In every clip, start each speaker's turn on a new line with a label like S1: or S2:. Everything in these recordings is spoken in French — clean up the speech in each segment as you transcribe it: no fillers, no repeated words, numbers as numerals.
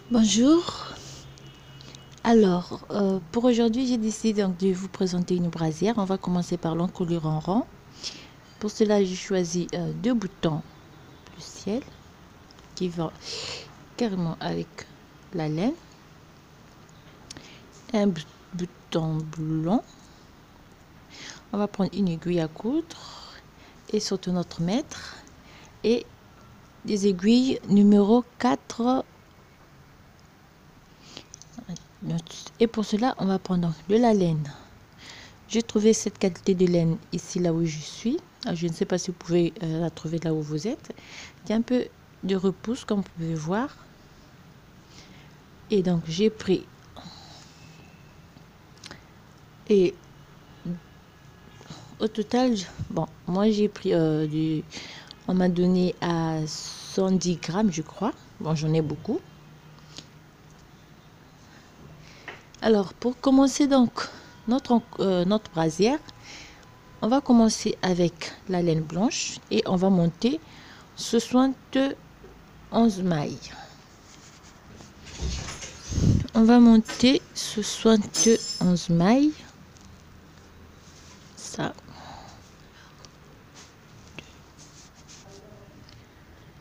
S1: Bonjour. Alors, pour aujourd'hui, j'ai décidé donc de vous présenter une brassière. On va commencer par l'encolure en rond. Pour cela, j'ai choisi deux boutons de ciel qui vont carrément avec la laine. Un bouton blond. On va prendre une aiguille à coudre et surtout notre mètre. Et des aiguilles numéro 4. Et pour cela, on va prendre de la laine. J'ai trouvé cette qualité de laine ici, là où je suis. Je ne sais pas si vous pouvez la trouver là où vous êtes. Il y a un peu de repousse, comme vous pouvez voir. Et donc, j'ai pris... Et au total, bon, moi j'ai pris on m'a donné à 110 grammes, je crois. Bon, j'en ai beaucoup. Alors, pour commencer donc notre brassière, on va commencer avec la laine blanche et on va monter 71 mailles. On va monter 71 mailles. Ça.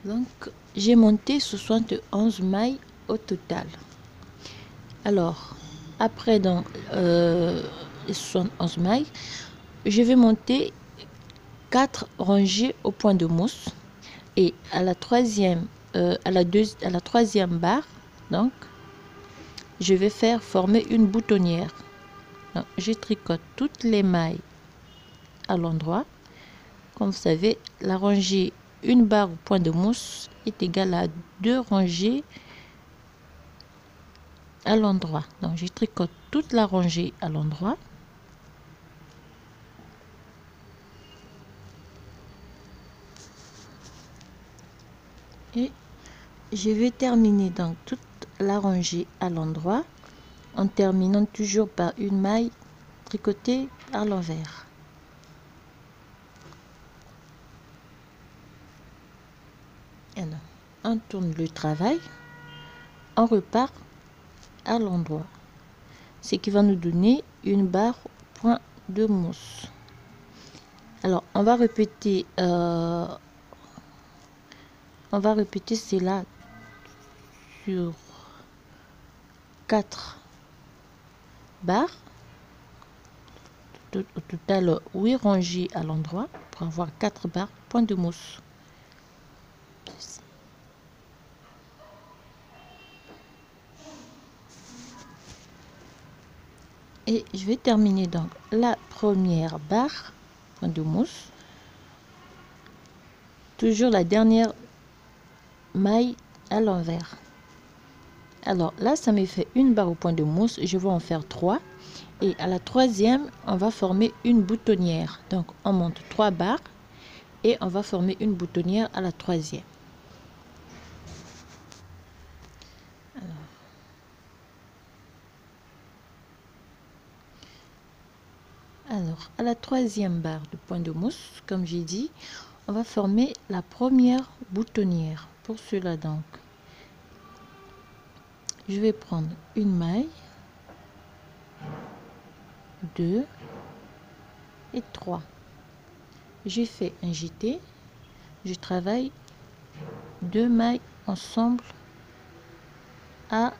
S1: Donc, j'ai monté 71 mailles au total. Alors, après dans les 71 mailles, je vais monter 4 rangées au point de mousse. Et à la troisième, à la troisième barre, donc, je vais faire former une boutonnière. Donc, je tricote toutes les mailles à l'endroit. Comme vous savez, la rangée une barre au point de mousse est égale à 2 rangées à l'endroit. Donc, je tricote toute la rangée à l'endroit. Et je vais terminer donc toute la rangée à l'endroit en terminant toujours par une maille tricotée à l'envers. Alors, on tourne le travail, on repart à l'endroit, ce qui va nous donner une barre au point de mousse. Alors, on va répéter cela sur 4 barres. Au total, 8 rangées à l'endroit pour avoir 4 barres point de mousse. Et je vais terminer donc la première barre point de mousse. Toujours la dernière maille à l'envers. Alors là, ça me fait une barre au point de mousse. Je vais en faire 3. Et à la troisième, on va former une boutonnière. Donc, on monte 3 barres et on va former une boutonnière à la troisième. Alors, à la troisième barre de point de mousse, comme j'ai dit, on va former la première boutonnière. Pour cela, donc, je vais prendre une maille, 2 et 3. J'ai fait un jeté, je travaille 2 mailles ensemble à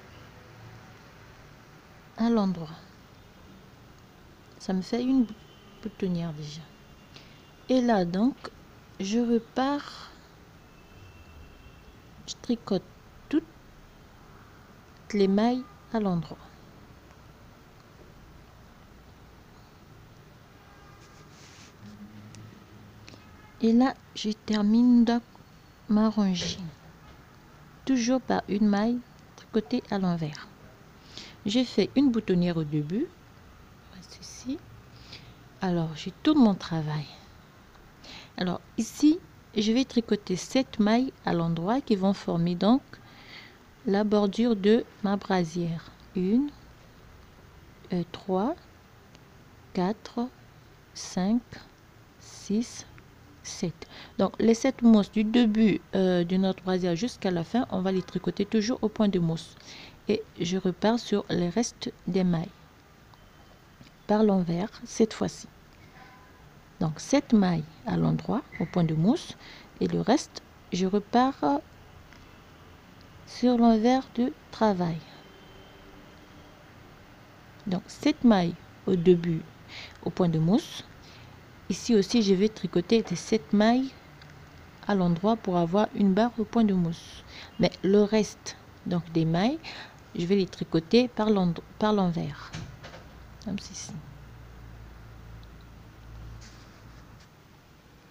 S1: l'endroit. Ça me fait une boutonnière déjà. Et là donc, je repars, je tricote toutes les mailles à l'endroit. Et là, je termine donc ma rangée. Toujours par une maille tricotée à l'envers. J'ai fait une boutonnière au début. Ceci. Alors, je tourne mon travail. Alors, ici, je vais tricoter 7 mailles à l'endroit qui vont former donc la bordure de ma brassière. 1, 3, 4, 5, 6, 7. Donc les 7 mousses du début de notre brassière jusqu'à la fin, on va les tricoter toujours au point de mousse. Et je repars sur le reste des mailles par l'envers cette fois-ci. Donc 7 mailles à l'endroit au point de mousse et le reste, je repars sur l'envers du travail. Donc 7 mailles au début au point de mousse. Ici aussi, je vais tricoter les 7 mailles à l'endroit pour avoir une barre au point de mousse. Mais le reste donc des mailles, je vais les tricoter par l'envers. Comme ceci.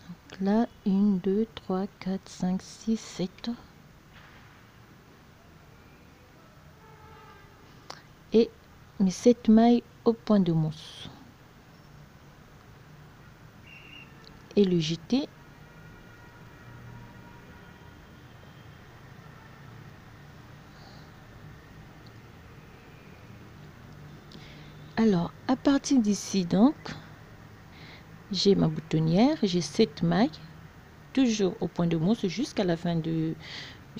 S1: Donc là, 1, 2, 3, 4, 5, 6, 7. Et mes 7 mailles au point de mousse. Et le jeter. Alors, à partir d'ici, donc, j'ai ma boutonnière, j'ai 7 mailles, toujours au point de mousse jusqu'à la fin du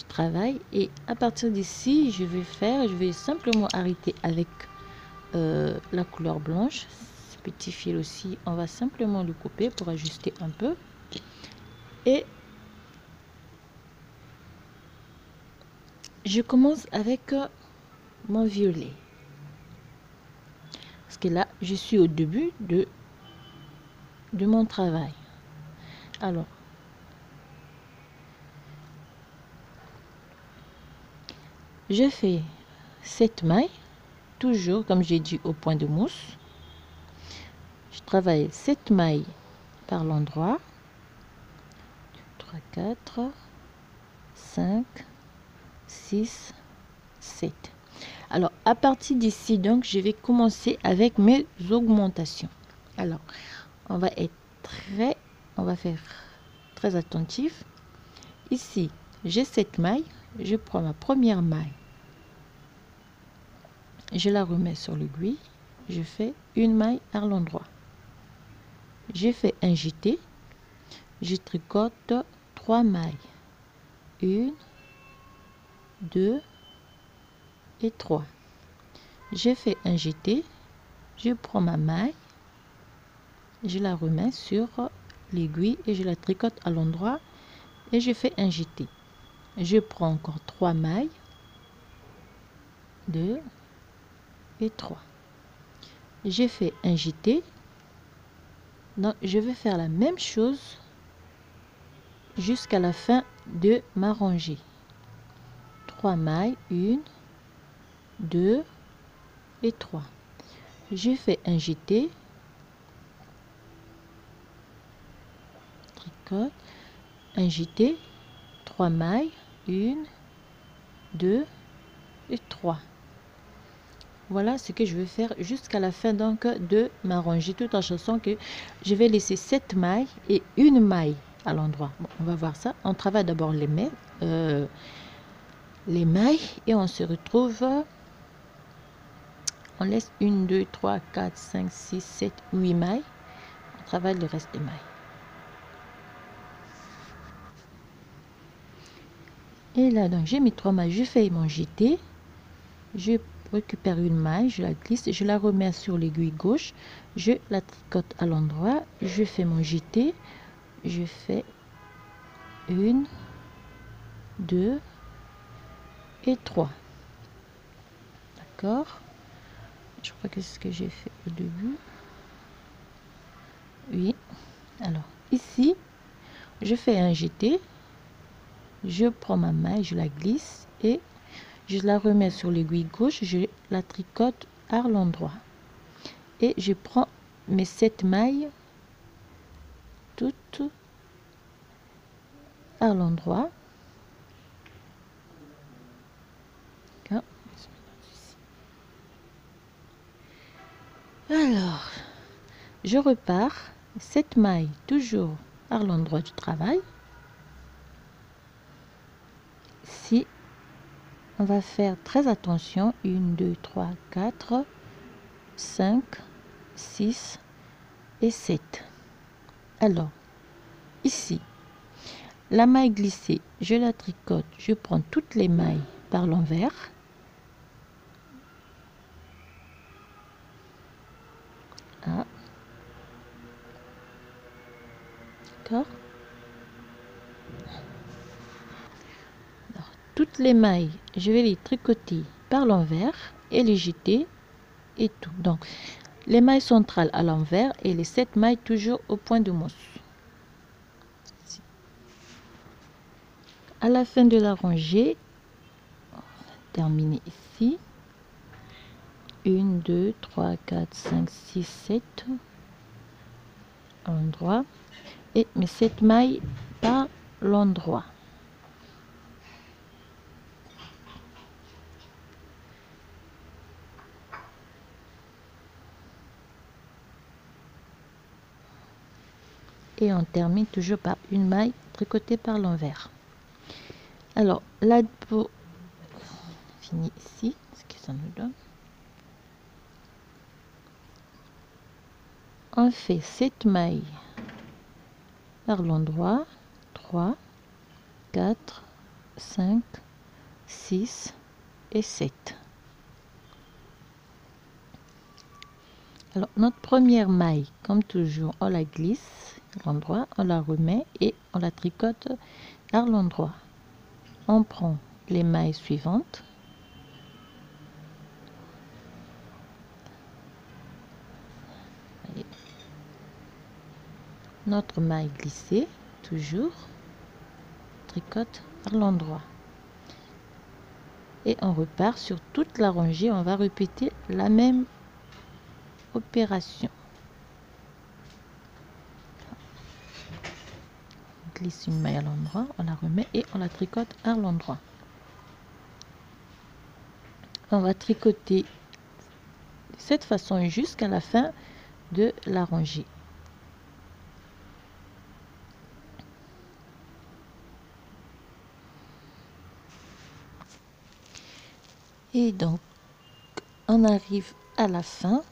S1: travail. Et à partir d'ici, je vais simplement arrêter avec la couleur blanche. Ce petit fil aussi, on va simplement le couper pour ajuster un peu. Et je commence avec mon violet. Parce que là, je suis au début de mon travail. Alors, je fais 7 mailles, toujours comme j'ai dit au point de mousse. Je travaille 7 mailles par l'endroit. 3, 4, 5, 6, 7. Alors, à partir d'ici, donc, je vais commencer avec mes augmentations. Alors, on va faire très attentif. Ici, j'ai 7 mailles. Je prends ma première maille. Je la remets sur l'aiguille. Je fais une maille à l'endroit. Je fais un jeté. Je tricote 3 mailles. 1, 2 et 3. Je fais un jeté. Je prends ma maille. Je la remets sur l'aiguille et je la tricote à l'endroit et je fais un jeté. Je prends encore 3 mailles, 2 et 3. J'ai fait un jeté. Donc je vais faire la même chose jusqu'à la fin de ma rangée. 3 mailles, 1, 2 et 3. Je fais un jeté. Tricote, un jeté, 3 mailles, 1, 2 et 3. Voilà ce que je vais faire jusqu'à la fin donc de ma rangée, tout en sachant que je vais laisser 7 mailles et une maille à l'endroit. Bon, on va voir ça. On travaille d'abord les mailles et on se retrouve. On laisse 1, 2, 3, 4, 5, 6, 7, 8 mailles. On travaille le reste des mailles. Et là, donc, j'ai mis 3 mailles. Je fais mon jeté. Je récupère une maille, je la glisse, je la remets sur l'aiguille gauche. Je la tricote à l'endroit. Je fais mon jeté. Je fais 1, 2 et 3. D'accord? Je crois que c'est ce que j'ai fait au début. Oui. Alors, ici, je fais un jeté. Je prends ma maille, je la glisse et je la remets sur l'aiguille gauche. Je la tricote à l'endroit. Et je prends mes 7 mailles toutes à l'endroit. Alors, je repars 7 mailles toujours à l'endroit du travail. Ici, on va faire très attention. 1, 2, 3, 4, 5, 6 et 7. Alors, ici. La maille glissée, je la tricote, je prends toutes les mailles par l'envers. Ah. D'accord. Toutes les mailles, je vais les tricoter par l'envers et les jeter et tout. Donc, les mailles centrales à l'envers et les 7 mailles toujours au point de mousse. À la fin de la rangée, on va terminer ici. 1, 2, 3, 4, 5, 6, 7 à l'endroit et mes 7 mailles par l'endroit. Et on termine toujours par une maille tricotée par l'envers. Alors là, pour finir ici, ce que ça nous donne, on fait 7 mailles par l'endroit, 3, 4, 5, 6 et 7. Alors notre première maille, comme toujours, on la glisse à l'endroit, on la remet et on la tricote par l'endroit. On prend les mailles suivantes. Notre maille glissée, toujours, tricote par l'endroit. Et on repart sur toute la rangée, on va répéter la même opération. On glisse une maille à l'endroit, on la remet et on la tricote à l'endroit. On va tricoter de cette façon jusqu'à la fin de la rangée. Et donc, on arrive à la fin.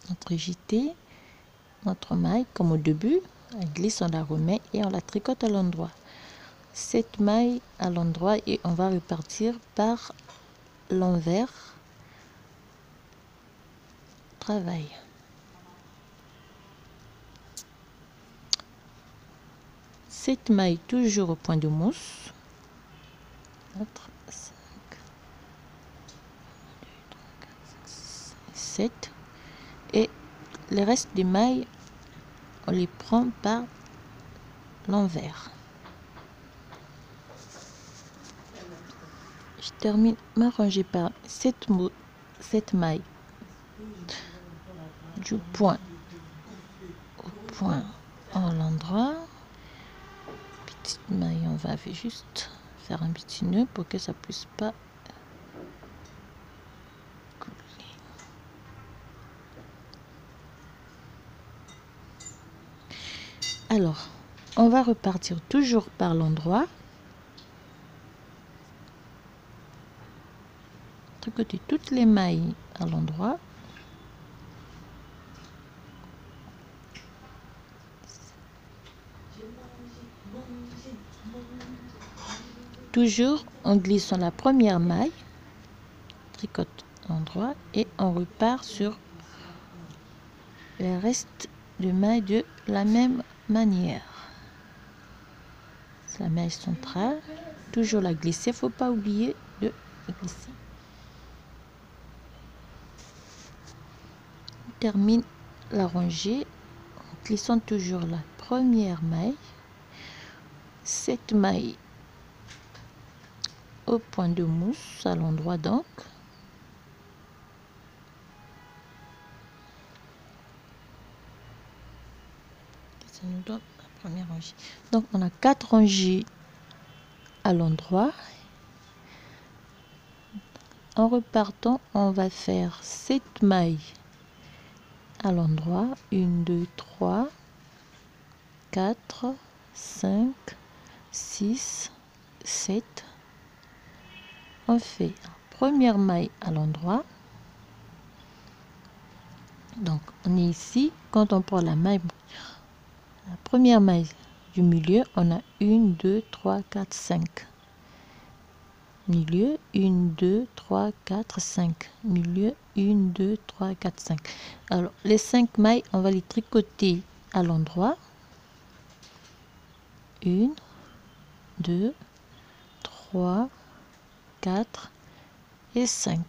S1: Notre JT, notre maille, comme au début, on glisse, on la remet et on la tricote à l'endroit. 7 mailles à l'endroit et on va repartir par l'envers. Travail. Cette maille toujours au point de mousse. 4, 5, 2, 3, 4, 5, 6, 7. Et le reste des mailles, on les prend par l'envers. Je termine ma rangée par 7 mailles du point au point à l'endroit. Petite maille, on va juste faire un petit nœud pour que ça puisse pas couler. Alors, on va repartir toujours par l'endroit. Tricoter toutes les mailles à l'endroit. Toujours en glissant la première maille, tricote à l'endroit et on repart sur le reste de mailles de la même manière. C'est la maille centrale, toujours la glisser, faut pas oublier de glisser. On termine la rangée en glissant toujours la première maille, 7 mailles au point de mousse à l'endroit donc. Ça nous donne la première rangée. Donc on a 4 rangées à l'endroit. En repartant, on va faire 7 mailles à l'endroit. 1, 2, 3, 4, 5, 6, 7. On fait première maille à l'endroit. Donc on est ici, quand on prend la maille La première maille du milieu, on a 1, 2, 3, 4, 5. Milieu, 1, 2, 3, 4, 5. Milieu, 1, 2, 3, 4, 5. Alors, les 5 mailles, on va les tricoter à l'endroit. 1, 2, 3, 4 et 5.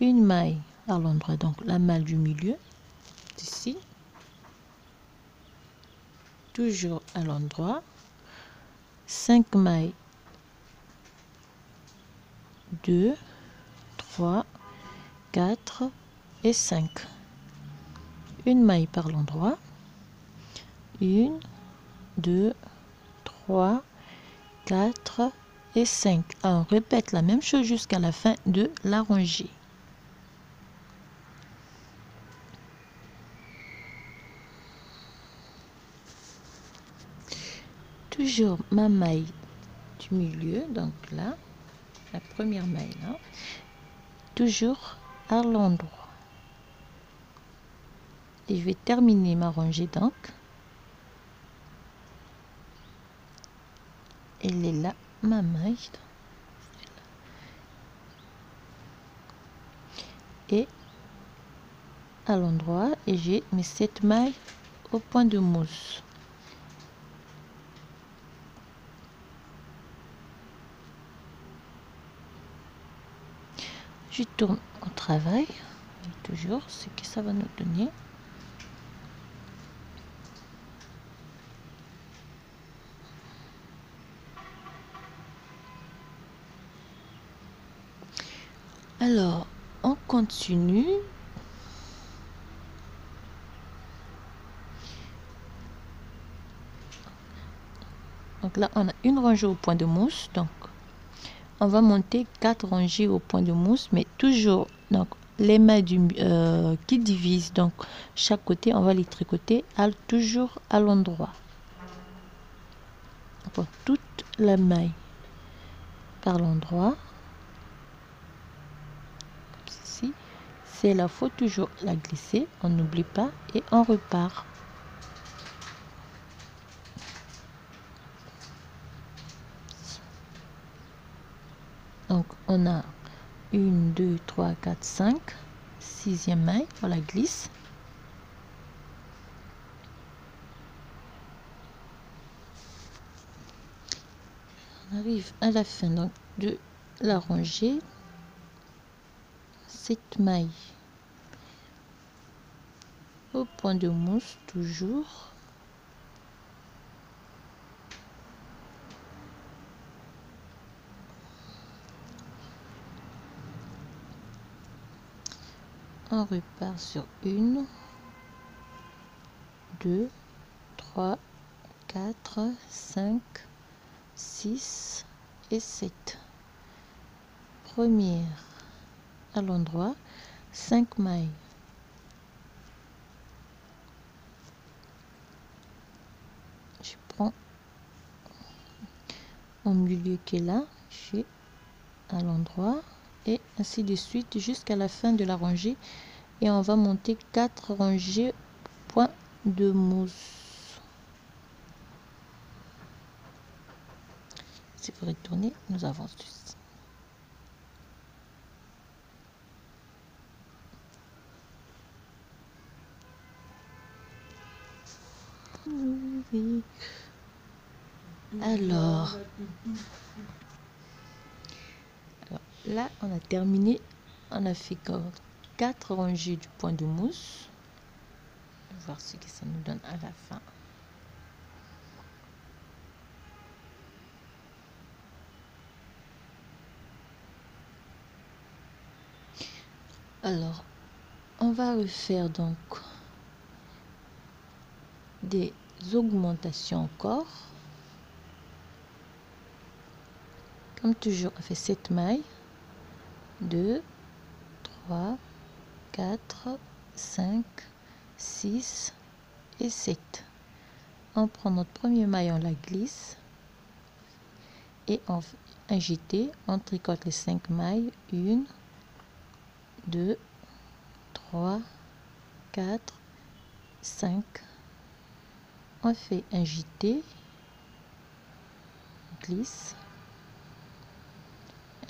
S1: Une maille à l'endroit, donc la maille du milieu, ici. Toujours à l'endroit. 5 mailles. 2, 3, 4 et 5. Une maille par l'endroit. 1, 2, 3, 4 et 5. On répète la même chose jusqu'à la fin de la rangée. Toujours ma maille du milieu, donc là, la première maille là, toujours à l'endroit. Et je vais terminer ma rangée donc. Elle est là, ma maille. Et à l'endroit, et j'ai mes 7 mailles au point de mousse. Je tourne au travail, toujours ce que ça va nous donner. Alors, on continue. Donc là, on a une rangée au point de mousse. Donc, on va monter 4 rangées au point de mousse, mais toujours donc les mailles qui divisent donc chaque côté, on va les tricoter toujours à l'endroit. Pour toute la maille par l'endroit. Ici, c'est là, faut toujours la glisser, on n'oublie pas et on repart. Donc on a 1, 2, 3, 4, 5, 6e maille, on la glisse. On arrive à la fin donc, de la rangée. 7 mailles au point de mousse toujours. On repart sur 1, 2, 3, 4, 5, 6 et 7. Première à l'endroit, 5 mailles. Je prends mon milieu qui est là, je suis à l'endroit et ainsi de suite jusqu'à la fin de la rangée et on va monter 4 rangées point de mousse. Si vous retournez, nous avançons. Alors là, on a terminé. On a fait 4 rangées du point de mousse. On va voir ce que ça nous donne à la fin. Alors, on va refaire donc des augmentations encore. Comme toujours, on fait 7 mailles. 2, 3, 4, 5, 6 et 7. On prend notre premier maille, on la glisse et on agite, on tricote les 5 mailles. 1, 2, 3, 4, 5, On fait un JT, glisse,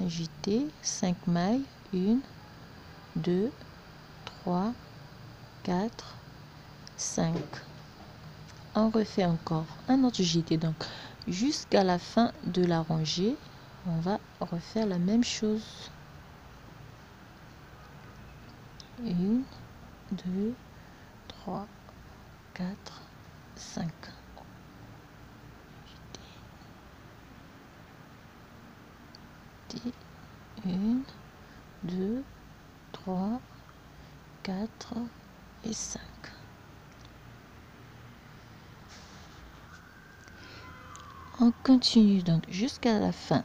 S1: un JT, 5 mailles, 1, 2, 3, 4, 5. On refait encore un autre JT, donc jusqu'à la fin de la rangée, on va refaire la même chose. 1, 2, 3, 4, 5. 1, 2, 3, 4 et 5. On continue donc jusqu'à la fin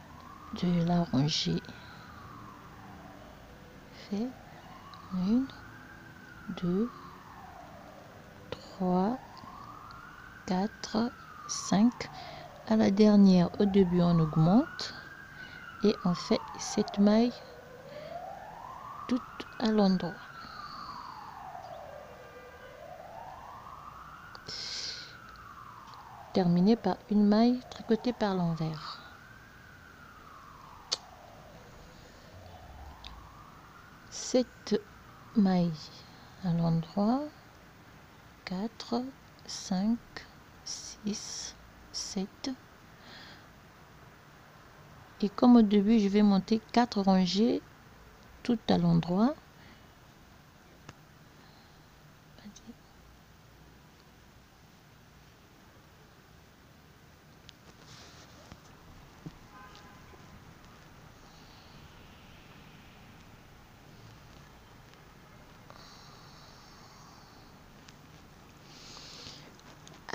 S1: de la rangée. Fait 1, 2, 3, 4, 5. À la dernière, au début, on augmente et on fait cette maille toute à l'endroit. Terminé par une maille tricotée par l'envers. Cette maille à l'endroit, 4, 5, 6, 7. Et comme au début, je vais monter 4 rangées tout à l'endroit.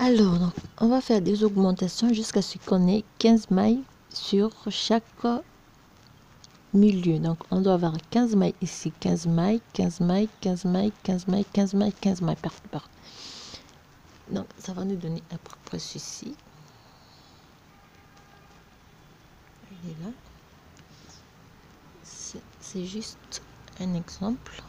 S1: Alors, donc, on va faire des augmentations jusqu'à ce qu'on ait 15 mailles sur chaque milieu. Donc, on doit avoir 15 mailles ici, 15 mailles, 15 mailles, 15 mailles, 15 mailles, 15 mailles, 15 mailles partout. Donc, ça va nous donner à peu près ceci. Il est là. C'est juste un exemple.